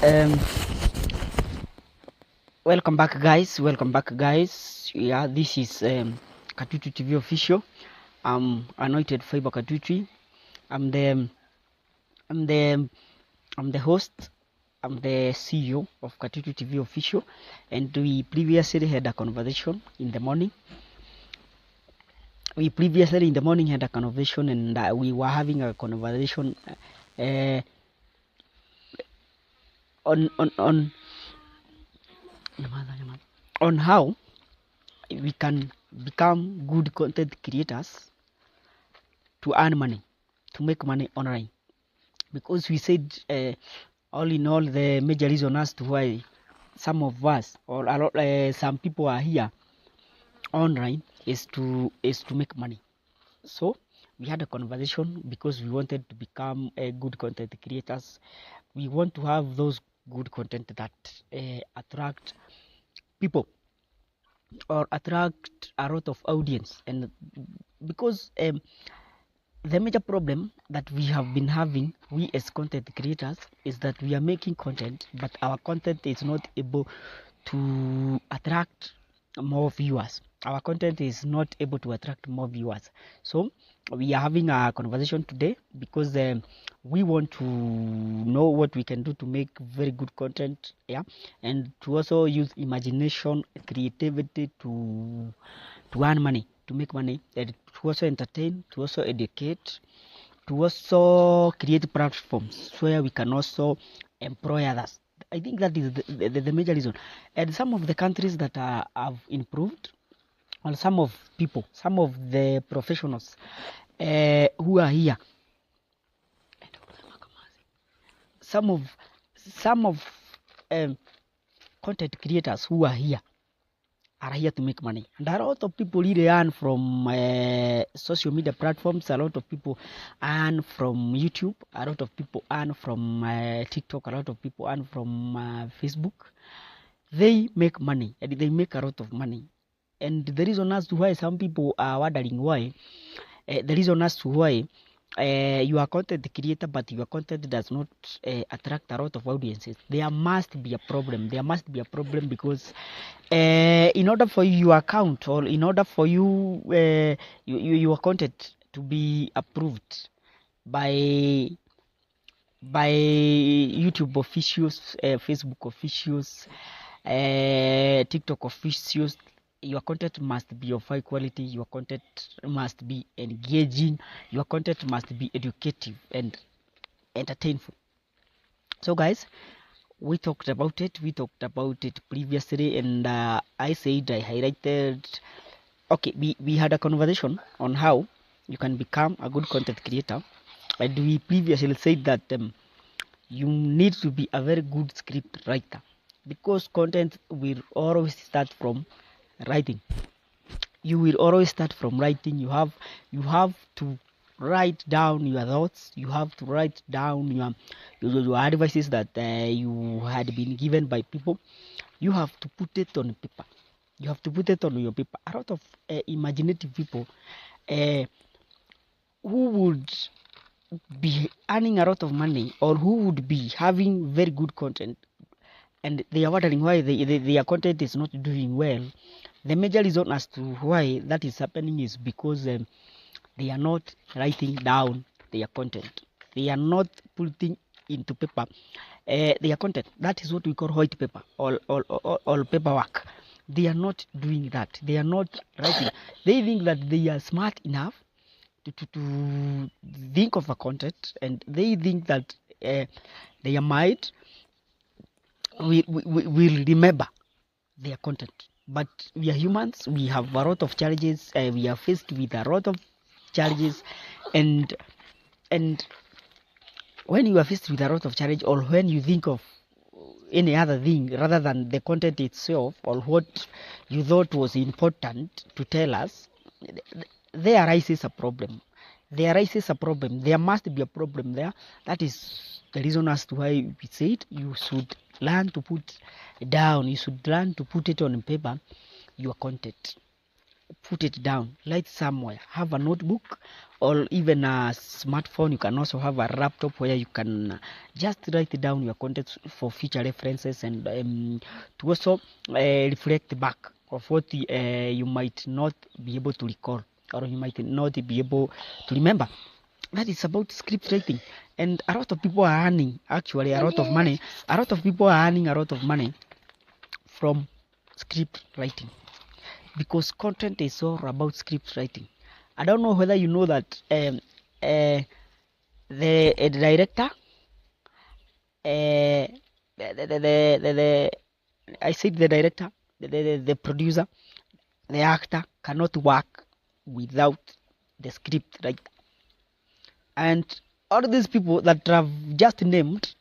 Um, welcome back, guys. Yeah, this is Katutu TV official. I'm Anointed Fiber Katutu. I'm the I'm the I'm the host. I'm the CEO of Katutu TV official, and we previously had a conversation in the morning. We previously in the morning had a conversation, and we were having a conversation uh, on on how we can become good content creators to earn money, to make money online. Because we said, all in all, the major reason as to why some of us or a lot, some people are here online is to make money. So we had a conversation because we wanted to become good content creators. We want to have those good content that attract people or attract a lot of audience, and because the major problem that we have been having, we as content creators, is that we are making content, but our content is not able to attract more viewers. Our content is not able to attract more viewers. So we are having a conversation today because we want to know what we can do to make very good content, yeah, and to also use imagination, creativity to earn money, to make money, and to also entertain, to also educate, to also create platforms where we can also employ others. I think that is the major reason. And some of the countries that have improved, and some of the professionals who are here, some of content creators who are here to make money, and a lot of people really earn from social media platforms. A lot of people earn from YouTube. A lot of people earn from TikTok. A lot of people earn from Facebook. They make money, and they make a lot of money. And the reason as to why some people are wondering why, the reason as to why you are content creator but your content does not attract a lot of audiences, there must be a problem. There must be a problem because in order for your account, or in order for your content to be approved by YouTube officials, Facebook officials, TikTok officials, your content must be of high quality. Your content must be engaging. Your content must be educative and entertainful. So, guys, we talked about it. We talked about it previously, and I highlighted. Okay, we had a conversation on how you can become a good content creator, and we previously said that you need to be a very good script writer, because content will always start from writing. You will always start from writing. You have to write down your thoughts. You have to write down your advices that you had been given by people. You have to put it on paper. You have to put it on your paper. A lot of imaginative people who would be earning a lot of money, or who would be having very good content, and they are wondering why their content is not doing well. The major reason as to why that is happening is because they are not writing down their content. They are not putting into paper their content. That is what we call white paper, or paperwork. They are not doing that. They are not writing. They think that they are smart enough to think of a content, and they think that their mind will remember their content. But we are humans. We have a lot of challenges. We are faced with a lot of challenges, and when you are faced with a lot of challenge, or when you think of any other thing rather than the content itself, or what you thought was important to tell us, there arises a problem. There must be a problem there. That is the reason as to why we said you should learn to put down, you should learn to put it on paper, your content. put it down, write somewhere, have a notebook or even a smartphone. You can also have a laptop where you can just write down your content for future references, and to also reflect back of what you might not be able to recall, or you might not be able to remember. That is about script writing. And a lot of people are earning actually a lot of money. A lot of people are earning a lot of money from script writing, because content is all about script writing. I don't know whether you know that the director, the I said the director, the producer, the actor cannot work without the script writer. And all these people that I've just named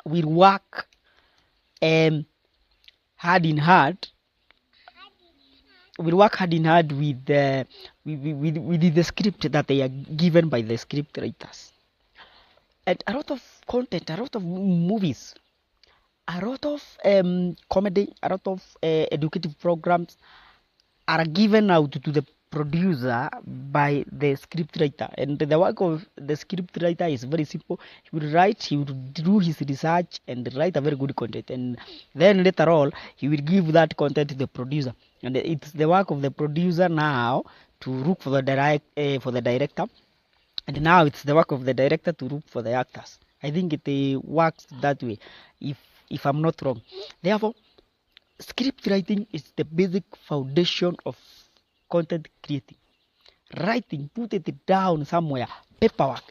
will work hand in hand with the script that they are given by the script writers. And a lot of content, a lot of movies, a lot of comedy, a lot of educative programs are given out to the producer by the script writer. And the work of the script writer is very simple. He will write, he will do his research and write a very good content, and then later on he will give that content to the producer. And it's the work of the producer now to look for the director, and now it's the work of the director to look for the actors. I think it works that way, if I'm not wrong. Therefore, script writing is the basic foundation of content creating. Writing, put it down somewhere. Paperwork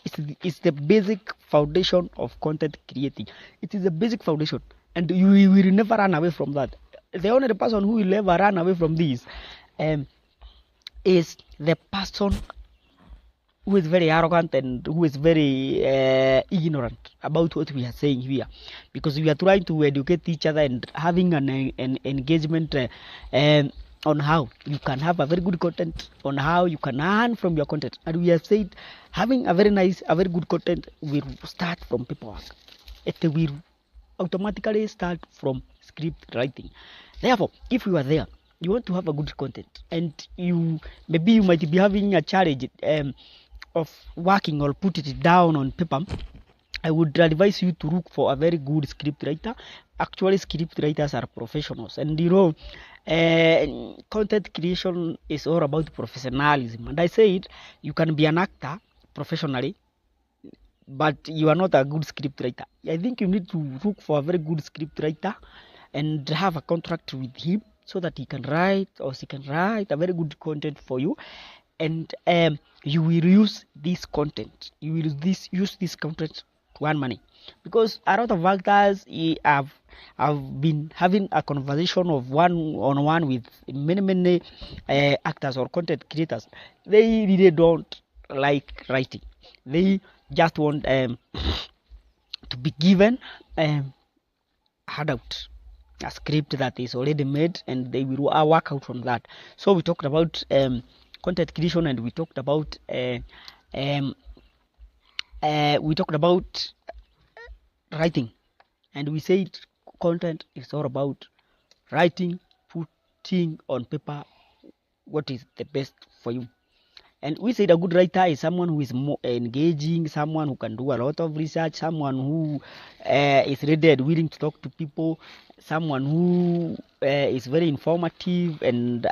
is the basic foundation of content creating. It is the basic foundation, and you will never run away from that. The only person who will ever run away from this is the person who is very arrogant and who is very ignorant about what we are saying here, because we are trying to educate each other and having an engagement on how you can have a very good content, on how you can earn from your content. And we have said having a very good content will start from paperwork. It will automatically start from script writing. Therefore, if you are there, you want to have a good content, and you might be having a challenge of working or put it down on paper, I would advise you to look for a very good script writer. Actually, script writers are professionals, and content creation is all about professionalism. And I said you can be an actor professionally, but you are not a good script writer. I think you need to look for a very good script writer and have a contract with him so that he can write, or she can write a very good content for you. And you will use this content. You will use this content to earn money, because a lot of actors have been having a conversation of one-on-one with many actors or content creators. They really don't like writing. They just want to be given a handout, a script that is already made, and they will work out on that. So we talked about content creation, and we talked about writing, and we said content is all about writing, putting on paper what is the best for you. And we said a good writer is someone who is more engaging, someone who can do a lot of research, someone who is ready and willing to talk to people, someone who is very informative, and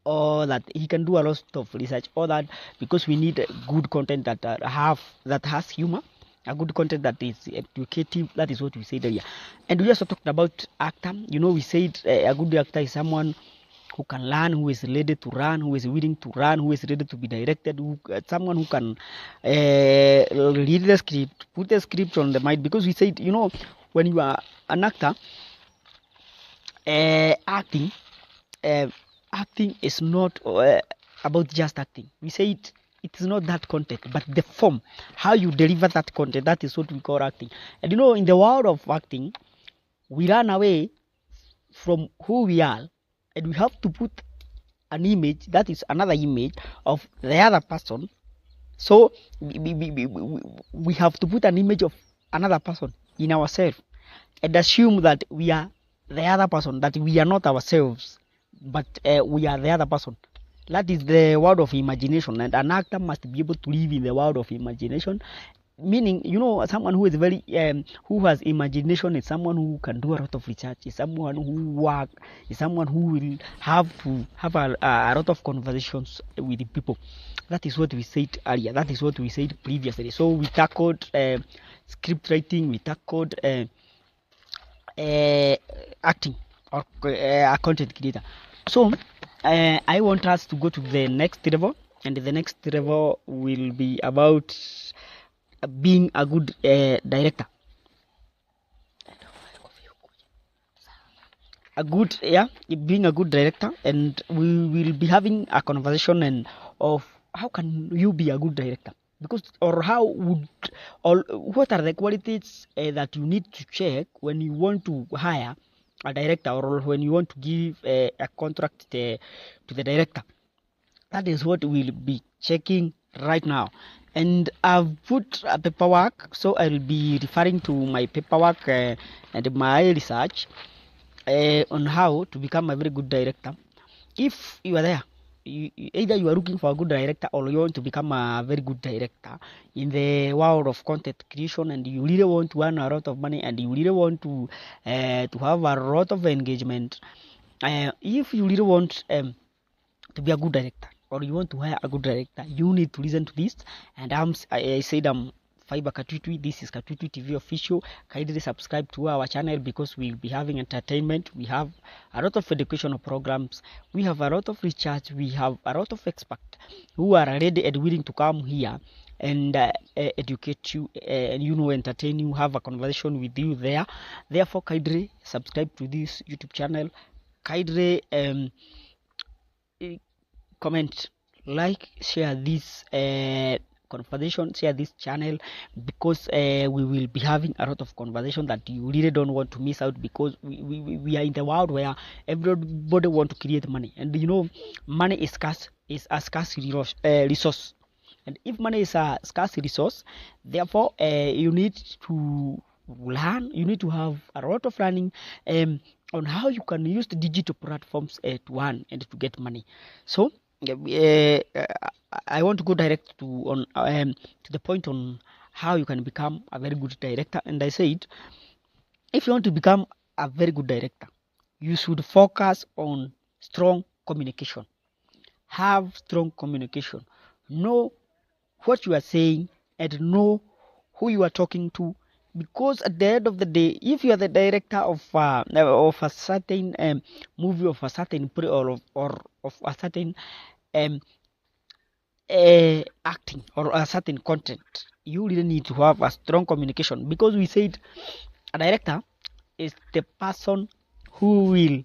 all that. He can do a lot of research, all that, because we need good content that has humor, a good content that is educative. That is what we said earlier. And we also talked about actor. We said a good actor is someone who can learn, who is ready to run, who is willing to run, who is ready to be directed, someone who can read the script, put the script on the mind. Because we said, when you are an actor, acting is not about just acting. We say it is not that content, but the form, how you deliver that content, that is what we call acting. And in the world of acting, we run away from who we are, and we have to put an image that is another image of the other person. So we have to put an image of another person in ourselves and assume that we are the other person, that we are not ourselves, but we are the other person. That is the world of imagination, and an actor must be able to live in the world of imagination. Meaning, someone who is very who has imagination is someone who can do a lot of research, is someone who work, is someone who will have to have a lot of conversations with the people. That is what we said earlier. That is what we said previously. So we tackled script writing, we tackled acting, or a content creator. So I want us to go to the next level, and the next level will be about being a good director. Being a good director, and we will be having a conversation and of how can you be a good director, because or how would or what are the qualities that you need to check when you want to hire a director, or when you want to give a contract to the director. That is what we'll be checking right now. And I've put a paperwork, so I'll be referring to my paperwork and my research on how to become a very good director. If you are there, either you are looking for a good director, or you want to become a very good director in the world of content creation, and you really want to earn a lot of money, and you really want to have a lot of engagement. If you really want to be a good director, or you want to hire a good director, you need to listen to this. And I said Fiber Katwitwi. This is Katwitwi TV official. Kindly subscribe to our channel, because we'll be having entertainment. We have a lot of educational programs. We have a lot of research. We have a lot of experts who are ready and willing to come here and educate you and entertain you, have a conversation with you there. Therefore, kindly subscribe to this YouTube channel. Kindly comment, like, share this conversation, share this channel, because we will be having a lot of conversation that you really don't want to miss out, because we are in the world where everybody want to create money, and money is a scarce resource. And if money is a scarce resource, therefore you need to learn, you need to have a lot of learning on how you can use the digital platforms to earn and to get money. So I want to go direct to the point on how you can become a very good director. And I said, if you want to become a very good director, you should focus on strong communication. Have strong communication. Know what you are saying and know who you are talking to, because at the end of the day, if you are the director of a certain movie, of a certain play, or of a certain acting, or a certain content, you really need to have a strong communication, because we said a director is the person who will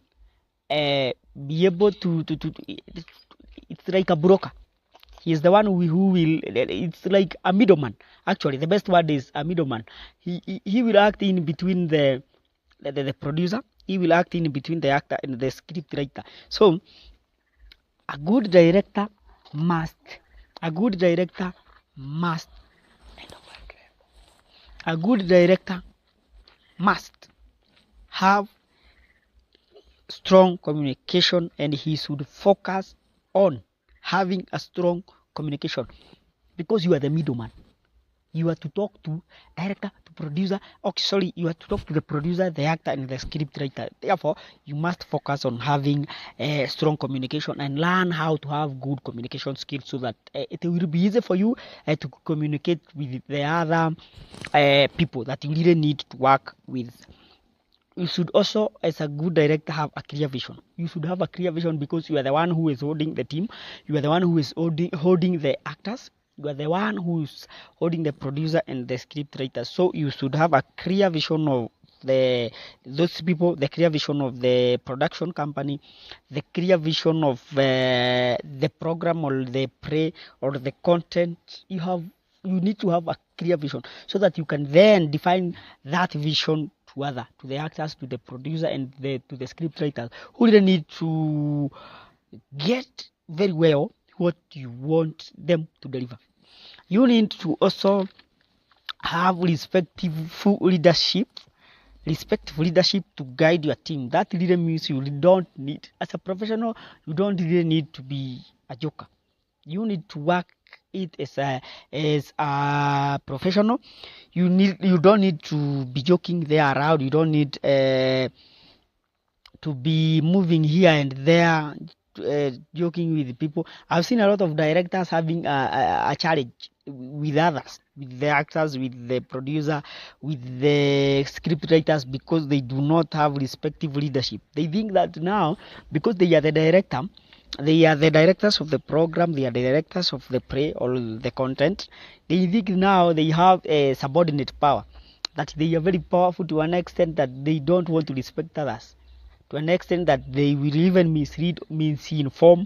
be able to it's like a broker. He is the one who will, it's like a middleman. Actually, the best word is a middleman. He will act in between the producer. He will act in between the actor and the script writer. So a good director must a good director must have strong communication, and he should focus on having a strong communication, because you are the middleman. You are to talk to director, to producer. You have to talk to the producer, the actor, and the script writer. Therefore, you must focus on having a strong communication and learn how to have good communication skills, so that it will be easy for you to communicate with the other people that you really need to work with. You should also, as a good director, have a clear vision. You should have a clear vision, because you are the one who is holding the team. You are the one who is holding the actors. You are the one who is holding the producer and the script writer. So you should have a clear vision of those people, the clear vision of the production company, the clear vision of the program, or the play, or the content. You need to have a clear vision, so that you can then define that vision to the actors, to the producer, and to the script writers, who really need to get very well what you want them to deliver. You need to also have respectful leadership to guide your team. That really means you don't need, as a professional, you don't really need to be a joker. You need to work it as a professional. You don't need to be joking there around. You don't need to be moving here and there, joking with people. I've seen a lot of directors having a challenge with others, with the actors, with the producer, with the script writers, because they do not have respective leadership. They think that now, because they are the director, they are the directors of the program, they are the directors of the play or the content. They think now they have a subordinate power, that they are very powerful to an extent that they don't want to respect others, to an extent that they will even misread, misinform,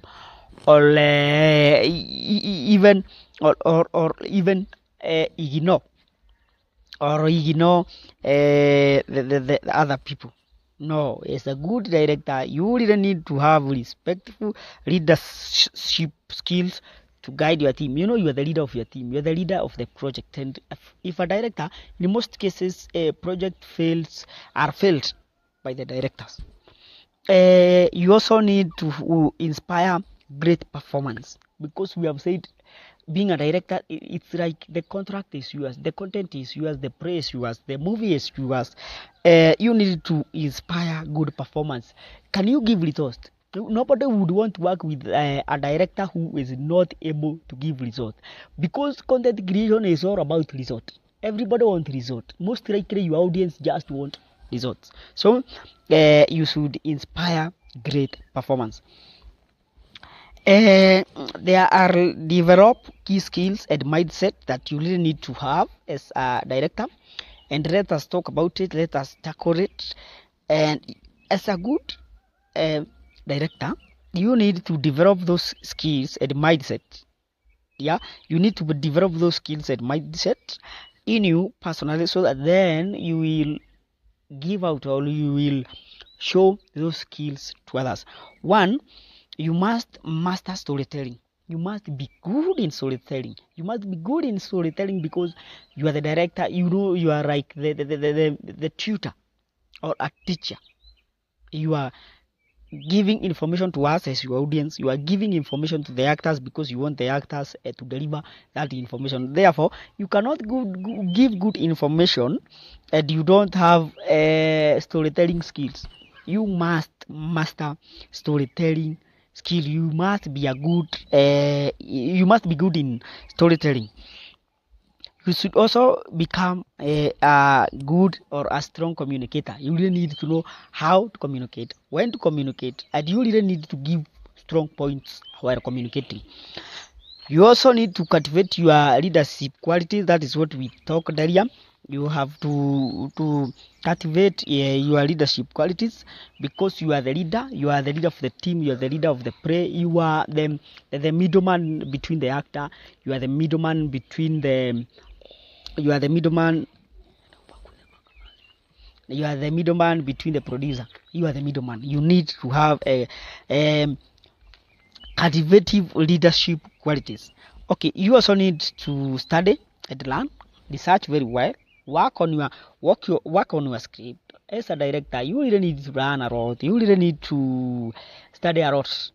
or even even ignore the other people. No, as a good director, you really need to have respectful leadership skills to guide your team. You are the leader of your team. You are the leader of the project. And if a director, in most cases, a project are failed by the directors. You also need to inspire great performance, because we have said being a director, it's like the contract is yours, the content is yours, the play is yours, the movie is yours. You need to inspire good performance. Can you give results? Nobody would want to work with a director who is not able to give results, because content creation is all about result. Everybody wants result. Most likely your audience just want results. So you should inspire great performance. There are develop key skills and mindset that you really need to have as a director, and let us talk about it, let us tackle it. And as a good director, you need to develop those skills and mindset. Yeah, you need to develop those skills and mindset in you personally, so that then you will give out, or you will show those skills to others. One, you must master storytelling. You must be good in storytelling. You must be good in storytelling, because you are the director. You are like the tutor or a teacher. You are giving information to us as your audience. You are giving information to the actors, because you want the actors to deliver that information. Therefore, you cannot give good information and you don't have storytelling skills. You must master storytelling skill. You must be good in storytelling. You should also become a good or a strong communicator. You really need to know how to communicate, when to communicate, and you really need to give strong points while communicating. You also need to cultivate your leadership qualities. That is what we talked earlier. You have to cultivate your leadership qualities, because you are the leader. You are the leader of the team. You are the leader of the play. You are the middleman between the actor. You are the middleman between the. You are the middleman. You are the middleman between the producer. You are the middleman. You need to have a cultivative leadership qualities. Okay, you also need to study and learn, research very well, work on your script. As a director, you really need to learn a lot. You really need to study a lot.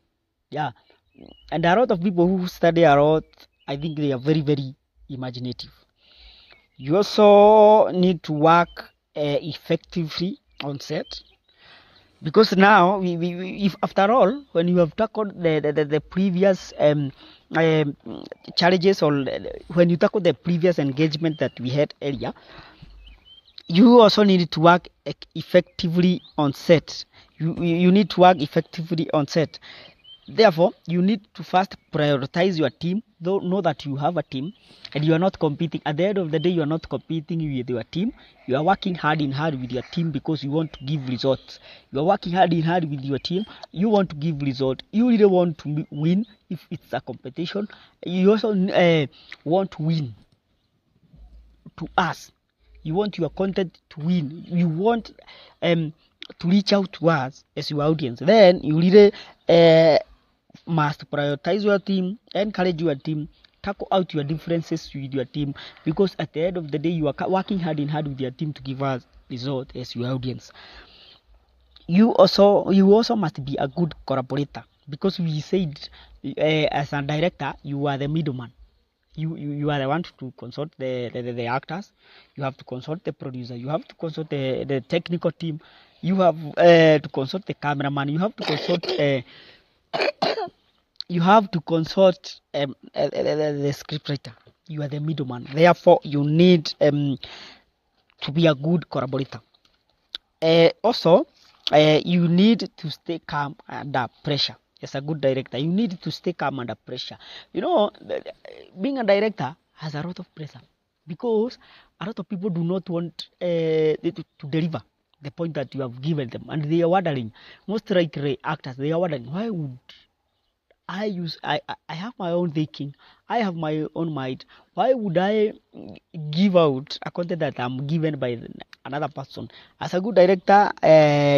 Yeah, and a lot of people who study a lot, I think they are very, very imaginative. You also need to work effectively on set, because now if after all, when you have tackled the previous challenges, or when you tackle the previous engagement that we had earlier, you also need to work effectively on set. You need to work effectively on set. Therefore, you need to first prioritize your team. Though know that you have a team and you are not competing. At the end of the day, you are not competing with your team. You are working hard with your team, because you want to give results. You are working hard with your team. You want to give results. You really want to win. If it's a competition, you also want to win. To us, you want your content to win. You want to reach out to us as your audience. Then you really must prioritize your team, encourage your team, tackle out your differences with your team, because at the end of the day, you are working hard with your team to give us result as your audience. You also must be a good collaborator, because we said as a director, you are the middleman. You are the one to consult the actors. You have to consult the producer. You have to consult the technical team. You have to consult the cameraman. You have to consult the scriptwriter. You are the middleman. Therefore, you need to be a good collaborator. Also, you need to stay calm under pressure. As a good director, you need to stay calm under pressure. Being a director has a lot of pressure because a lot of people do not want to deliver the point that you have given them, and they are wondering, most likely actors, they are wondering, why would I have my own thinking, I have my own mind. Why would I give out a content that I'm given by another person? As a good director,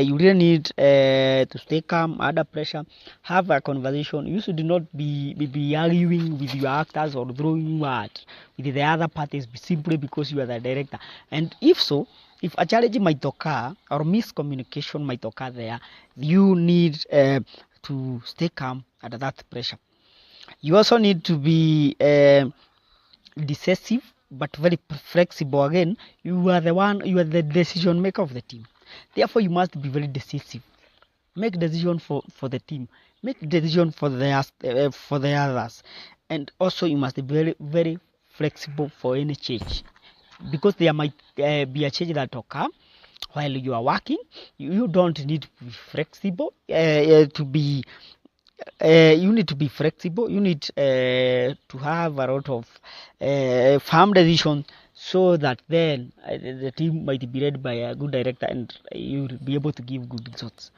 you really need to stay calm under pressure, have a conversation. You should not be arguing with your actors or throwing words with the other parties simply because you are the director. And if so, if a challenge might occur or miscommunication might occur there, you need to stay calm under that pressure. You also need to be decisive but very flexible. Again, you are the decision maker of the team. Therefore, you must be very decisive. Make decision for the team. Make decision for the others, and also you must be very very flexible for any change, because there might be a change that occur while you are working. You don't need to be flexible you need to be flexible. You need to have a lot of firm decisions, so that then the team might be led by a good director and you will be able to give good results.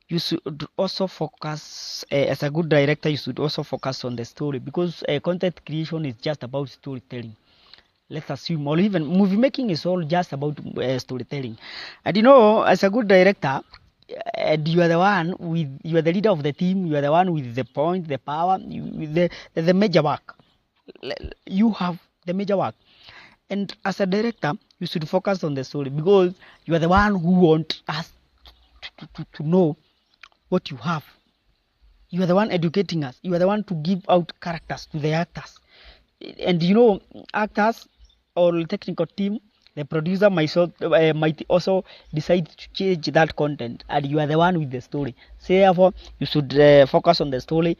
You should also focus, as a good director, you should also focus on the story, because content creation is just about storytelling. Let's assume, or even movie making is all just about storytelling. And as a good director, you are the leader of the team. You are the one with the point, the power, the major work. You have the major work, and as a director, you should focus on the story, because you are the one who wants us to know what you have. You are the one educating us. You are the one to give out characters to the actors, and actors or technical team, the producer might also decide to change that content, and you are the one with the story. Therefore, you should focus on the story.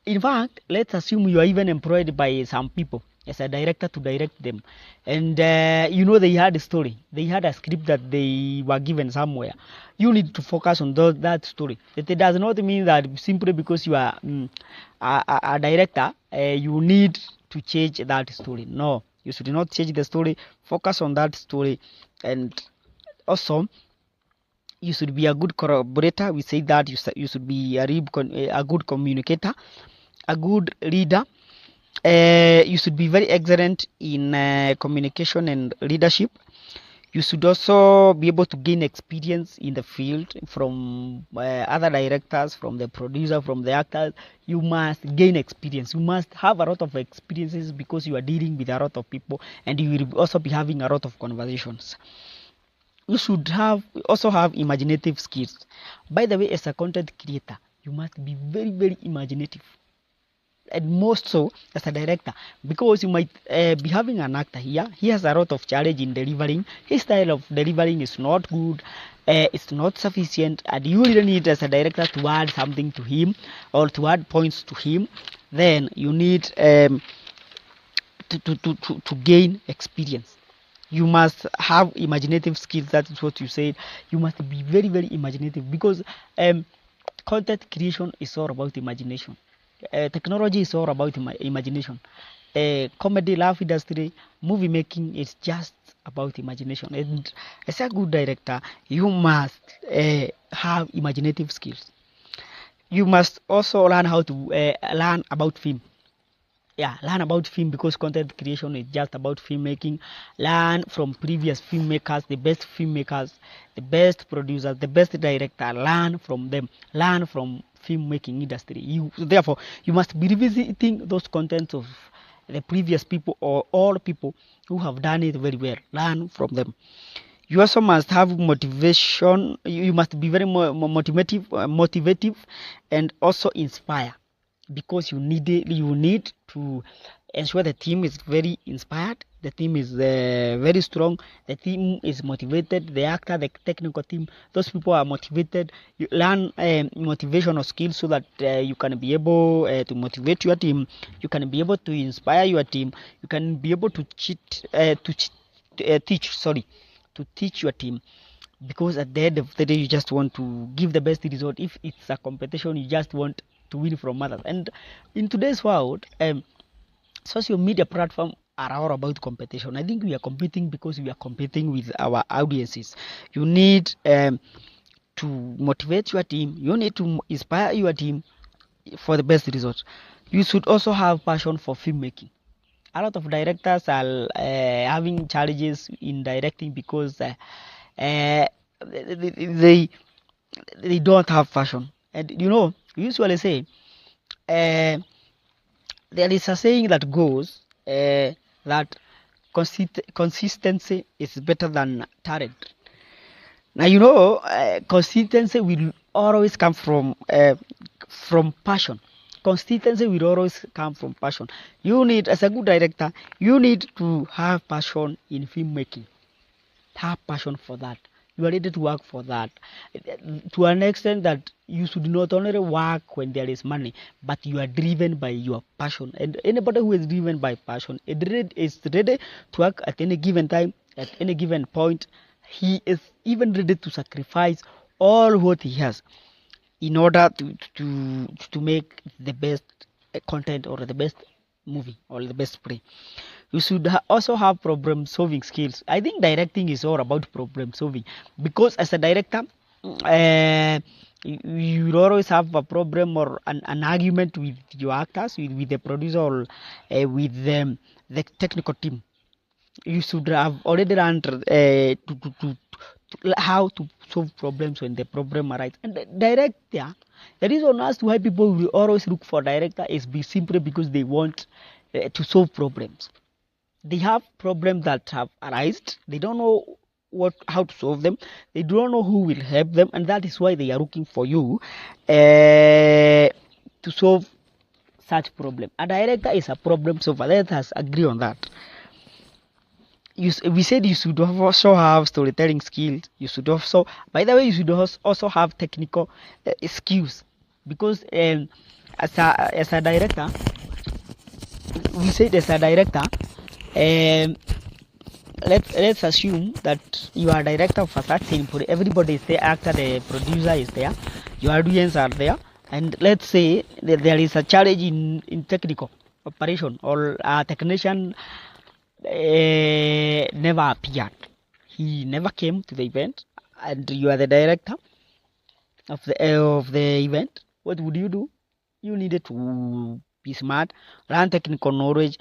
In fact, let's assume you are even employed by some people as a director to direct them, and they had a story, they had a script that they were given somewhere. You need to focus on that story. It does not mean that simply because you are a director, you need to change that story. No, you should not change the story. Focus on that story, and also you should be a good collaborator. We say that you should be a good communicator, a good leader. You should be very excellent in communication and leadership. You should also be able to gain experience in the field from other directors, from the producer, from the actors. You must gain experience. You must have a lot of experiences, because you are dealing with a lot of people, and you will also be having a lot of conversations. You should also have imaginative skills. By the way, as a content creator, you must be very very imaginative, and most so as a director, because you might be having an actor here. He has a lot of challenge in delivering. His style of delivering is not good, it's not sufficient, and you really need, as a director, to add something to him, or to add points to him. Then you need to gain experience. You must have imaginative skills. That is what you said. You must be very very imaginative, because content creation is all about imagination. Technology is all about imagination. Comedy, laugh industry, movie making is just about imagination. And as a good director, you must have imaginative skills. You must also learn how to learn about film. Learn about film, because content creation is just about filmmaking. Learn from previous filmmakers, the best filmmakers, the best producers, the best director. Learn from them. Learn from filmmaking industry. Therefore, you must be revisiting those contents of the previous people, or all people who have done it very well. Learn from them. You also must have motivation. You must be very motivative, and also inspire, because you need to ensure the team is very inspired, the team is very strong, the team is motivated, the actor, the technical team, those people are motivated. You learn motivational skills so that you can be able to motivate your team, you can be able to inspire your team, you can be able to teach your team, because at the end of the day you just want to give the best result. If it's a competition, you just want to win from others. And in today's world, social media platform are all about competition. I think we are competing because we are competing with our audiences. You need to motivate your team, you need to inspire your team for the best result. You should also have passion for filmmaking. A lot of directors are having challenges in directing because uh, they they don't have passion. And we usually say uh, there is a saying that goes that consistency is better than talent. Now consistency will always come from passion. Consistency will always come from passion. You need, as a good director, you need to have passion in filmmaking. Have passion for that. You are ready to work for that, to an extent that you should not only work when there is money, but you are driven by your passion. And anybody who is driven by passion is ready to work at any given time, at any given point. He is even ready to sacrifice all what he has in order to make the best content, or the best movie, or the best play. You should also have problem solving skills. I think directing is all about problem solving, because as a director, you will always have a problem or an argument with your actors, with the producer, or with the technical team. You should have already learned how to solve problems when the problem arises. And the director, the reason as to why people will always look for director is simply because they want to solve problems. They have problems that have arisen. They don't know how to solve them. They don't know who will help them, and that is why they are looking for you to solve such problem. A director is a problem solver. Let us agree on that. We said you should also have storytelling skills. You should also, by the way, you should also have technical skills, because as a director, we said as a director, let's assume that you are director of a certain product. Everybody is there, actor, the producer is there, your audience are there, and let's say that there is a challenge in technical operation, or a technician never appeared. He never came to the event, and you are the director of the event. What would you do? You needed to be smart, learn technical knowledge,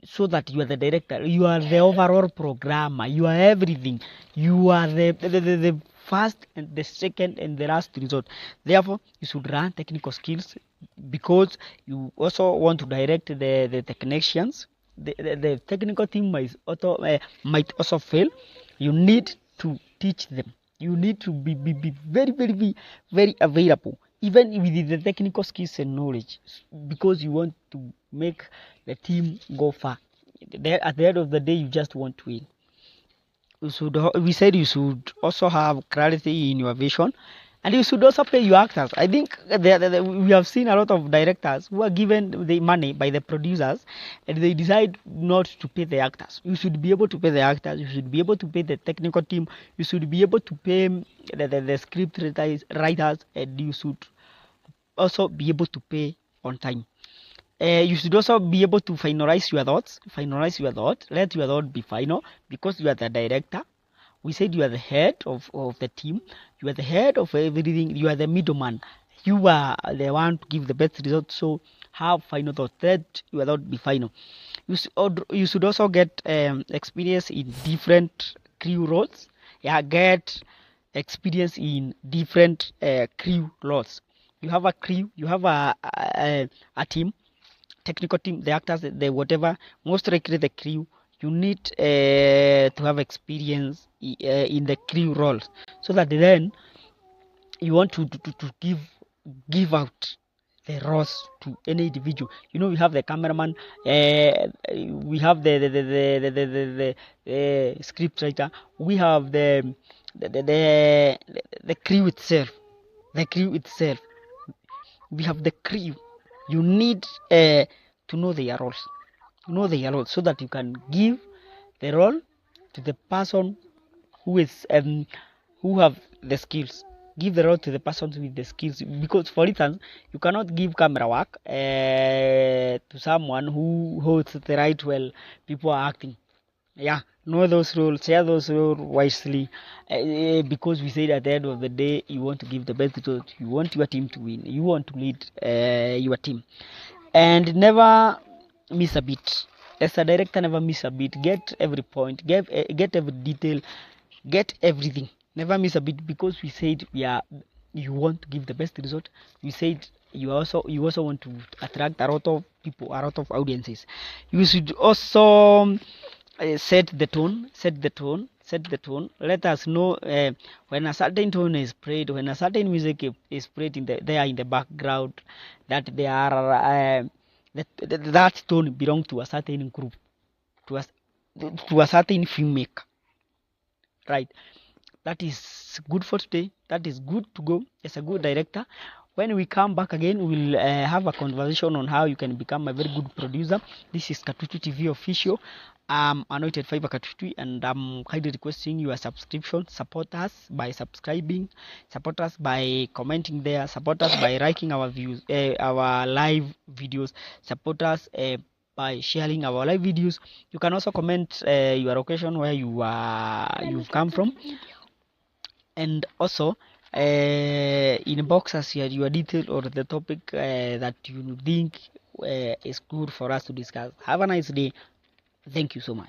so that you are the director. You are the overall programmer. You are everything. You are the first and the second and the last resort. Therefore, you should learn technical skills, because you also want to direct the technicians. The technical team might also fail. You need to teach them. You need to be very available, even with the technical skills and knowledge, because you want to make the team go far. At the end of the day, you just want to win. We said you should also have clarity in your vision, and you should also pay your actors. I think we have seen a lot of directors who are given the money by the producers, and they decide not to pay the actors. You should be able to pay the actors. You should be able to pay the technical team. You should be able to pay the script writers, and you should also be able to pay on time. You should also be able to finalize your thoughts. Finalize your thought. Let your thought be final, because you are the director. We said you are the head of the team. You are the head of everything. You are the middleman. You are the one to give the best result. So have final thought. Let your thought be final. You should also get experience in different crew roles. Yeah, get experience in different crew roles. You have a crew. You have a team, technical team, the actors, the whatever. Most likely the crew. you need to have experience in the crew roles, so that then you want to give out the roles to any individual. We have the cameraman, we have the script writer, we have the crew itself. We have the crew. You need to know their roles, so that you can give the role to the person who is who have the skills. Give the role to the person with the skills, because for instance, you cannot give camera work to someone who holds the right while people are acting. Know those roles, share those roles wisely, because we said at the end of the day, you want to give the best result. You want your team to win. You want to lead your team, and never miss a beat. As a director, never miss a beat. Get every point, get every detail, get everything. Never miss a beat, because we said you want to give the best result. We said you also want to attract a lot of people, a lot of audiences. You should also set the tone. Let us know when a certain tone is played, when a certain music is played in the background, that they are that tone belong to a certain group, to a certain filmmaker, right? That is good for today. That is good to go as a good director. When we come back again, we'll have a conversation on how you can become a very good producer. This is Katutu TV official. I'm Anointed Fiber Katutu, and I'm kindly requesting your subscription. Support us by subscribing, support us by commenting there, support us by liking our views, our live videos, support us by sharing our live videos. You can also comment your location, where you've come from, and also inbox us your detail or the topic that you think is good for us to discuss. Have a nice day. Thank you so much.